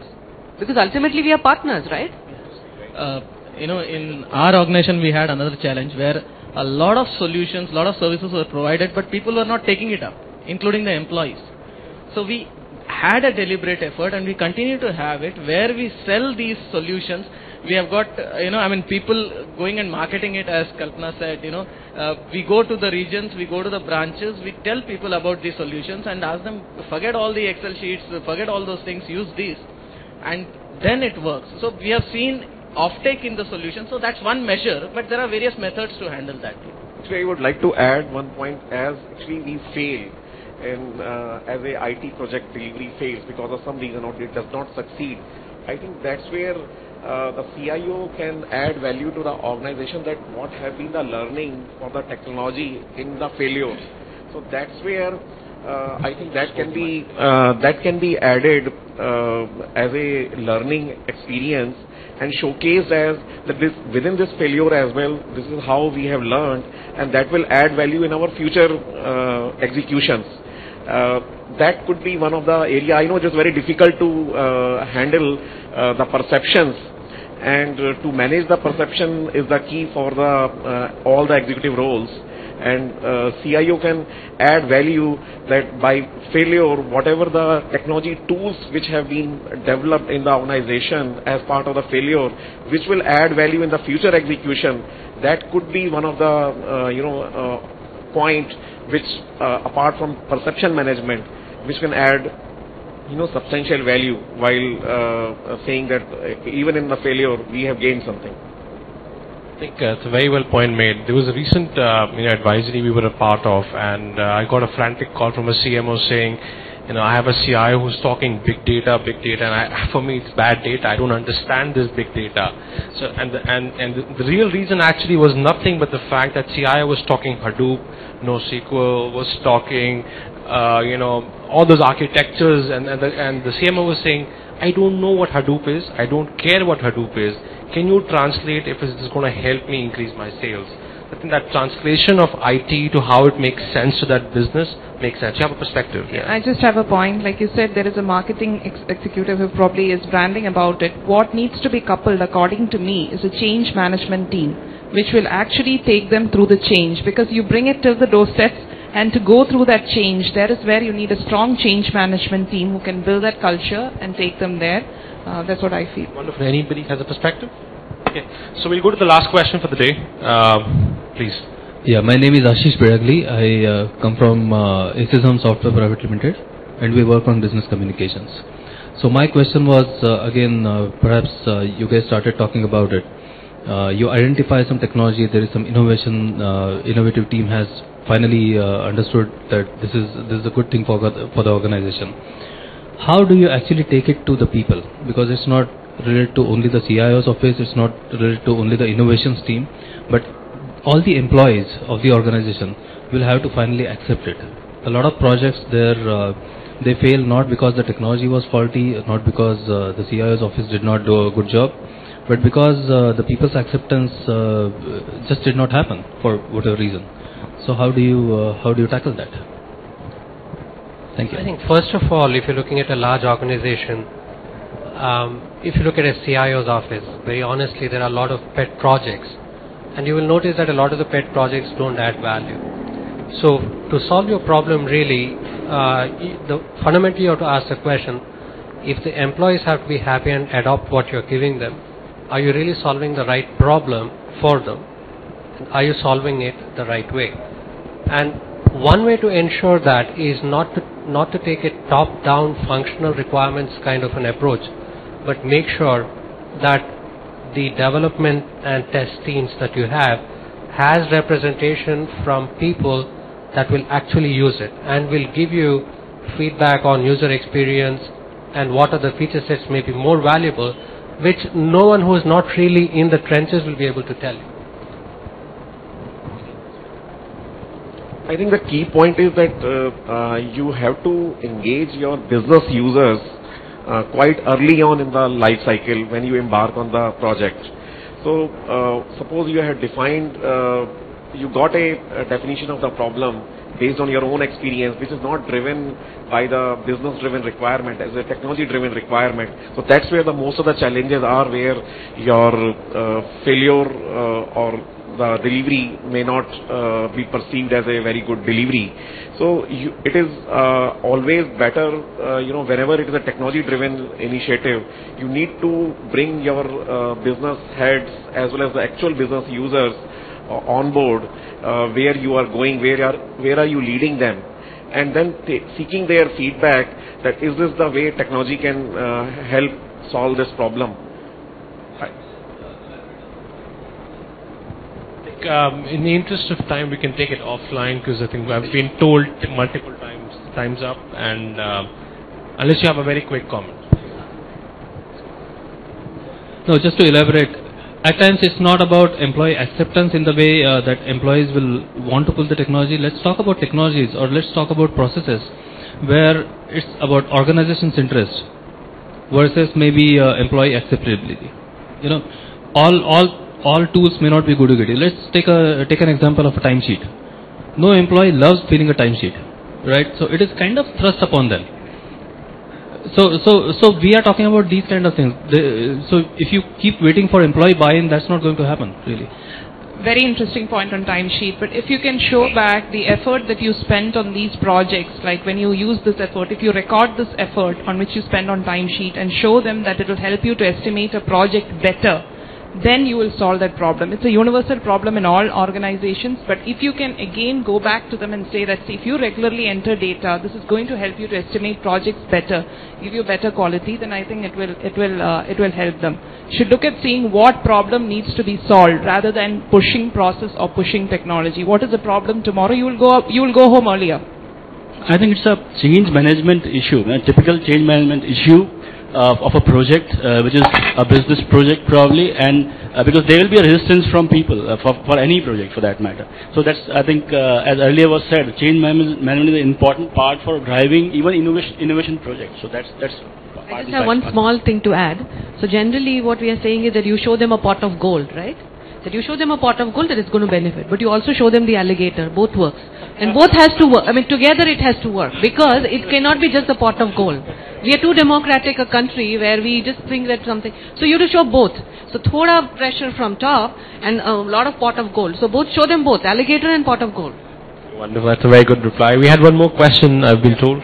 Because ultimately we are partners, right? In our organization we had another challenge where a lot of solutions, a lot of services were provided, but people were not taking it up, including the employees. So we had a deliberate effort, and we continue to have it, where we sell these solutions. We have got, people going and marketing it, as Kalpana said, we go to the regions, we go to the branches, we tell people about these solutions and ask them, forget all the Excel sheets, forget all those things, use these. And then it works. So we have seen offtake in the solution. So that's one measure, but there are various methods to handle that. Actually, I would like to add one point, as actually we fail in as a IT project delivery fails because of some reason or it does not succeed. I think that's where the CIO can add value to the organization, that what have been the learning for the technology in the failure. So that's where I think that can be added as a learning experience and showcased as that this within this failure as well. This is how we have learned, and that will add value in our future executions. That could be one of the area. I know it is very difficult to handle the perceptions, and to manage the perception is the key for the all the executive roles. And CIO can add value that by failure, whatever the technology tools which have been developed in the organization as part of the failure, which will add value in the future execution, that could be one of the point which apart from perception management, which can add substantial value while saying that even in the failure we have gained something. I think it's a very well point made. There was a recent advisory we were a part of, and I got a frantic call from a CMO saying, I have a CIO who's talking big data, and for me it's bad data. I don't understand this big data. So and the real reason actually was nothing but the fact that CIO was talking Hadoop, NoSQL, was talking all those architectures, and the CMO was saying, I don't know what Hadoop is. I don't care what Hadoop is. Can you translate if it is going to help me increase my sales? I think that translation of IT to how it makes sense to that business makes sense. You have a perspective. Yeah. I just have a point. Like you said, there is a marketing executive who probably is branding about it. What needs to be coupled, according to me, is a change management team, which will actually take them through the change. Because you bring it till the doorsteps, and to go through that change, that is where you need a strong change management team who can build that culture and take them there. That's what I feel. Wonderful. Anybody has a perspective? Okay. So we'll go to the last question for the day. Please. Yeah, my name is Ashish Biragli. I come from Ecosystem Software Private Limited, and we work on business communications. So my question was, again, perhaps you guys started talking about it. You identify some technology, there is some innovation, innovative team has finally understood that this is a good thing for the organization. How do you actually take it to the people? Because it's not related to only the CIO's office, it's not related to only the innovations team, but all the employees of the organization will have to finally accept it. A lot of projects there, they fail not because the technology was faulty, not because the CIO's office did not do a good job, but because the people's acceptance just did not happen for whatever reason. So how do you tackle that? Thank you. I think first of all, if you're looking at a large organization, if you look at a CIO's office, very honestly, there are a lot of pet projects, and you will notice that a lot of the pet projects don't add value. So to solve your problem, really, fundamentally you have to ask the question: if the employees have to be happy and adopt what you're giving them, are you really solving the right problem for them? Are you solving it the right way? And one way to ensure that is not to take a top-down functional requirements kind of an approach, but make sure that the development and test teams that you have has representation from people that will actually use it and will give you feedback on user experience and what are the feature sets may be more valuable, which no one who is not really in the trenches will be able to tell you. I think the key point is that you have to engage your business users quite early on in the life cycle when you embark on the project. So suppose you have defined you got a definition of the problem based on your own experience, which is not driven by the business-driven requirement, as a technology-driven requirement. So that's where the most of the challenges are, where your failure or the delivery may not be perceived as a very good delivery. So it is always better, whenever it is a technology-driven initiative, you need to bring your business heads as well as the actual business users on board, where you are going, where are you leading them, and then seeking their feedback that is this the way technology can help solve this problem. In the interest of time, we can take it offline, because I think I've been told multiple times, time's up, and unless you have a very quick comment. No, just to elaborate, at times it's not about employee acceptance in the way that employees will want to pull the technology. Let's talk about technologies, or let's talk about processes where it's about organization's interest versus maybe employee acceptability. All tools may not be good. Let's take an example of a timesheet. No employee loves filling a timesheet, right? So it is kind of thrust upon them. So we are talking about these kind of things. So if you keep waiting for employee buy-in, that's not going to happen, really. Very interesting point on timesheet, but if you can show back the effort that you spent on these projects, like when you use this effort, if you record this effort on which you spend on timesheet and show them that it will help you to estimate a project better, then you will solve that problem. It's a universal problem in all organizations, but if you can again go back to them and say that, see, if you regularly enter data, this is going to help you to estimate projects better, give you better quality, then I think it will help them. Should look at seeing what problem needs to be solved rather than pushing process or pushing technology. What is the problem tomorrow? You will go home earlier. I think it's a change management issue, a typical change management issue of a project, which is a business project probably, and because there will be a resistance from people for any project for that matter. So that's, I think, as earlier was said, change management is an important part for driving even innovation projects. So that's. I just have one small thing to add. So generally, what we are saying is that you show them a pot of gold, right? That you show them a pot of gold that is going to benefit, but you also show them the alligator. Both works, and both has to work. I mean, together it has to work, because it cannot be just a pot of gold. We are too democratic a country where we just think that something. So you have to show both. So thoda pressure from top and a lot of pot of gold. So both, show them both, alligator and pot of gold. Wonderful. That's a very good reply. We had one more question, I've been told.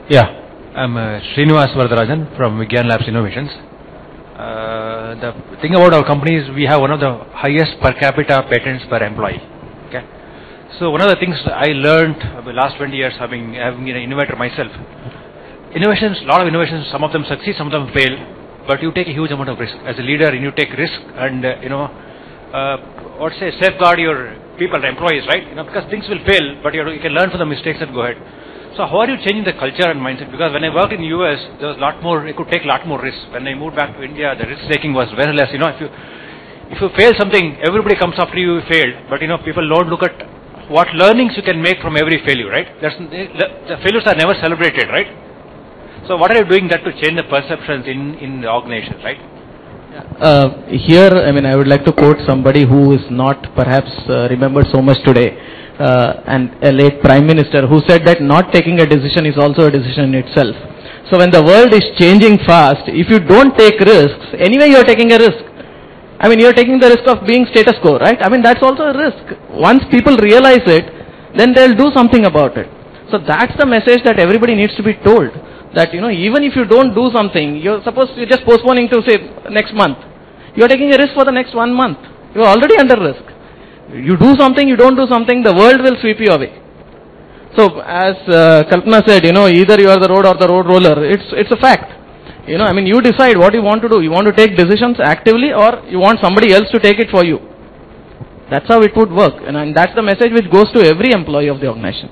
Yeah, I'm Srinivas Varadarajan from Vigyan Labs Innovations. The thing about our company is we have one of the highest per capita patents per employee. Okay, so one of the things I learned over the last 20 years, having been an innovator myself, innovations, a lot of innovations, some of them succeed, some of them fail, but you take a huge amount of risk. As a leader, you take risk and safeguard your people, the employees, right? Because things will fail, but you can learn from the mistakes and go ahead. So how are you changing the culture and mindset? Because when I worked in the US, there was a lot more, it could take a lot more risks. When I moved back to India, the risk taking was very less. If you fail something, everybody comes after you failed, but people don't look at what learnings you can make from every failure, right? The failures are never celebrated, right? So what are you doing that to change the perceptions in the organizations, right? Here, I would like to quote somebody who is not perhaps remembered so much today. And a late Prime Minister who said that not taking a decision is also a decision in itself. So when the world is changing fast, if you don't take risks, anyway you are taking a risk. You are taking the risk of being status quo, right? That's also a risk. Once people realize it, then they'll do something about it. So that's the message that everybody needs to be told. That, even if you don't do something, you're just postponing to say next month. You're taking a risk for the next 1 month. You're already under risk. You do something, you don't do something, the world will sweep you away. So as Kalpana said, either you are the road or the road roller. It's a fact. You decide what you want to do. You want to take decisions actively, or you want somebody else to take it for you. That's how it would work. And that's the message which goes to every employee of the organization.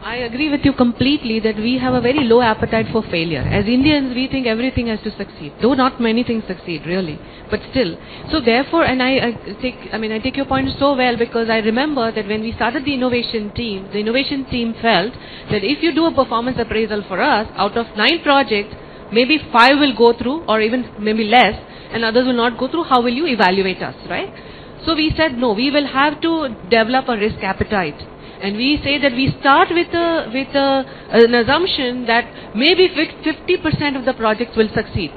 I agree with you completely that we have a very low appetite for failure. As Indians, we think everything has to succeed, though not many things succeed really, but still. So therefore, and I take your point so well, because I remember that when we started the innovation team felt that if you do a performance appraisal for us, out of 9 projects, maybe 5 will go through, or even maybe less, and others will not go through, how will you evaluate us, right? So we said, no, we will have to develop a risk appetite. And we say that we start with an assumption that maybe 50% of the projects will succeed.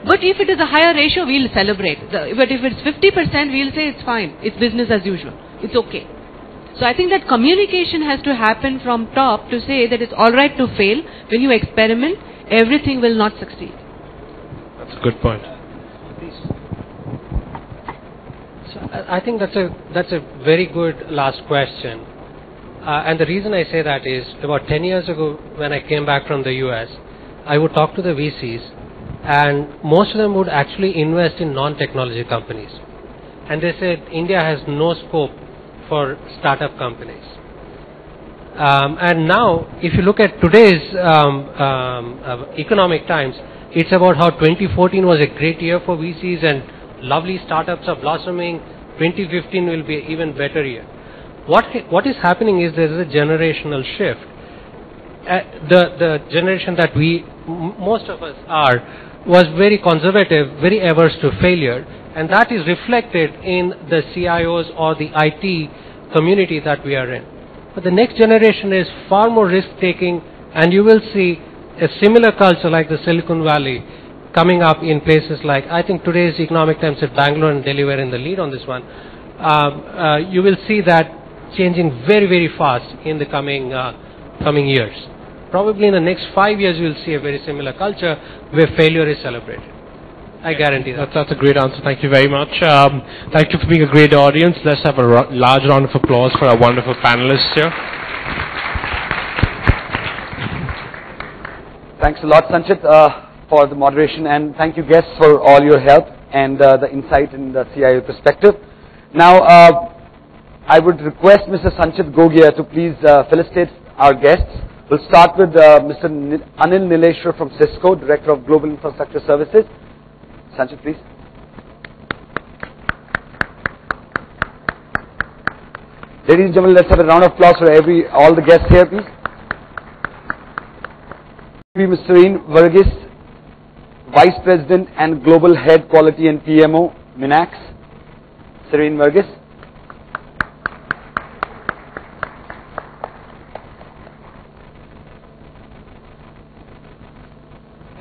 But if it is a higher ratio, we'll celebrate. But if it's 50%, we'll say it's fine. It's business as usual. It's okay. So I think that communication has to happen from top to say that it's all right to fail. When you experiment, everything will not succeed. That's a good point. So I think that's a very good last question. And the reason I say that is, about 10 years ago, when I came back from the US, I would talk to the VCs, and most of them would actually invest in non-technology companies. And they said, India has no scope for startup companies. And now, if you look at today's economic times, it's about how 2014 was a great year for VCs and lovely startups are blossoming. 2015 will be an even better year. What is happening is there is a generational shift. The generation that most of us are, was very conservative, very averse to failure, and that is reflected in the CIOs or the IT community that we are in. But the next generation is far more risk-taking, and you will see a similar culture like the Silicon Valley coming up in places like, I think today's economic times at Bangalore and Delhi were in the lead on this one. You will see that changing very, very fast in the coming years. Probably in the next 5 years, you will see a very similar culture where failure is celebrated. I guarantee that. That's a great answer. Thank you very much. Thank you for being a great audience. Let's have a large round of applause for our wonderful panelists here. Thanks a lot, Sanchit, for the moderation, and thank you, guests, for all your help and the insight in the CIO perspective. Now, I would request Mr. Sanchit Gogia to please felicitate our guests. We'll start with Mr. Anil Nileshwar from Cisco, Director of Global Infrastructure Services. Sanchit, please. Ladies and gentlemen, let's have a round of applause for all the guests here, please. Mr. Sanchit Vir Gogia, Vice President and Global Head Quality and PMO, Minax. Sanchit Vir Gogia.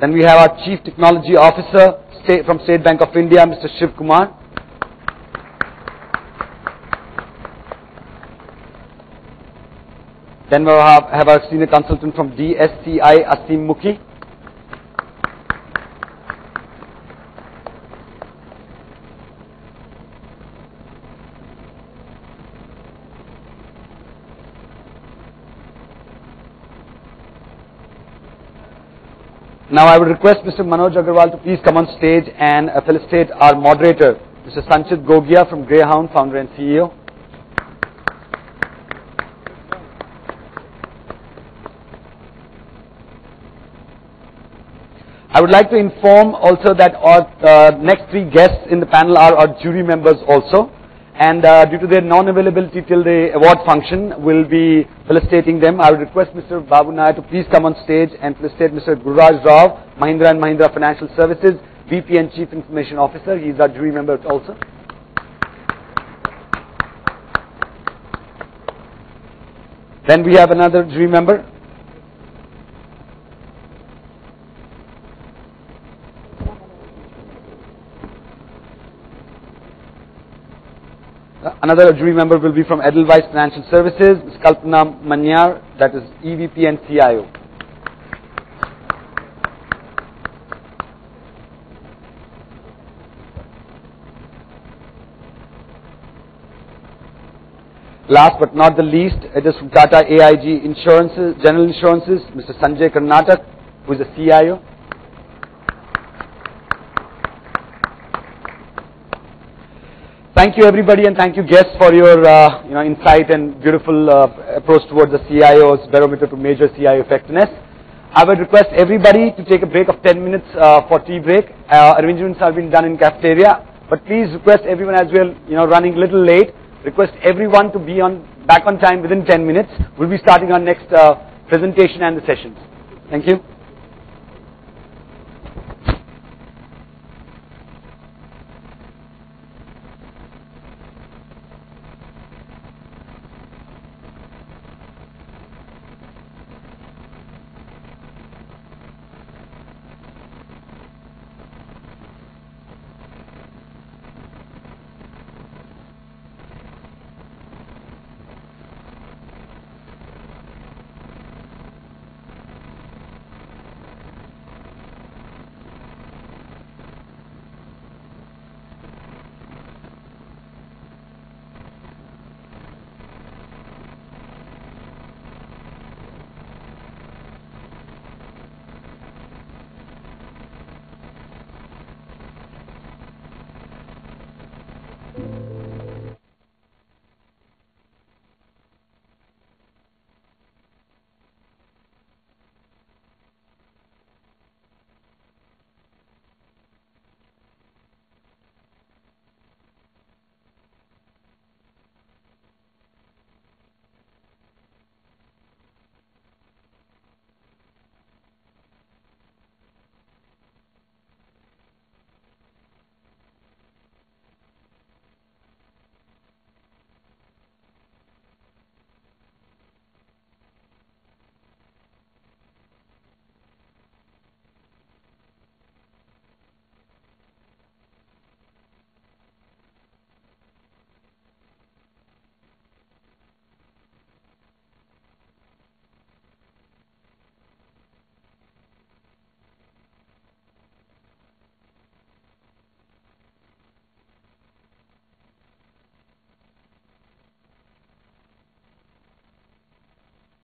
Then we have our Chief Technology Officer from State Bank of India, Mr. Shiv Kumar. Then we have our Senior Consultant from DSCI, Asim Mukhi. Now I would request Mr. Manoj Agarwal to please come on stage and felicitate our moderator, Mr. Sanchit Gogia from Greyhound, founder and CEO. I would like to inform also that our next three guests in the panel are our jury members also. And due to their non-availability till the award function, we'll be felicitating them. I would request Mr. Babu Nair to please come on stage and felicitate Mr. Gururaj Rao, Mahindra & Mahindra Financial Services, VP and Chief Information Officer. He's our jury member also. Then we have another jury member. Another jury member will be from Edelweiss Financial Services, Ms. Kalpana Manyar, that is EVP and CIO. Last but not the least, it is from Tata AIG Insurances, General Insurances, Mr. Sanjay Karnatak, who is the CIO. Thank you everybody, and thank you guests for your insight and beautiful approach towards the CIO's Barometer to measure CIO effectiveness. I would request everybody to take a break of 10 minutes for tea break. Arrangements have been done in cafeteria, but please request everyone, as we are running a little late, request everyone to be back on time within 10 minutes. We'll be starting our next presentation and the sessions. Thank you. you.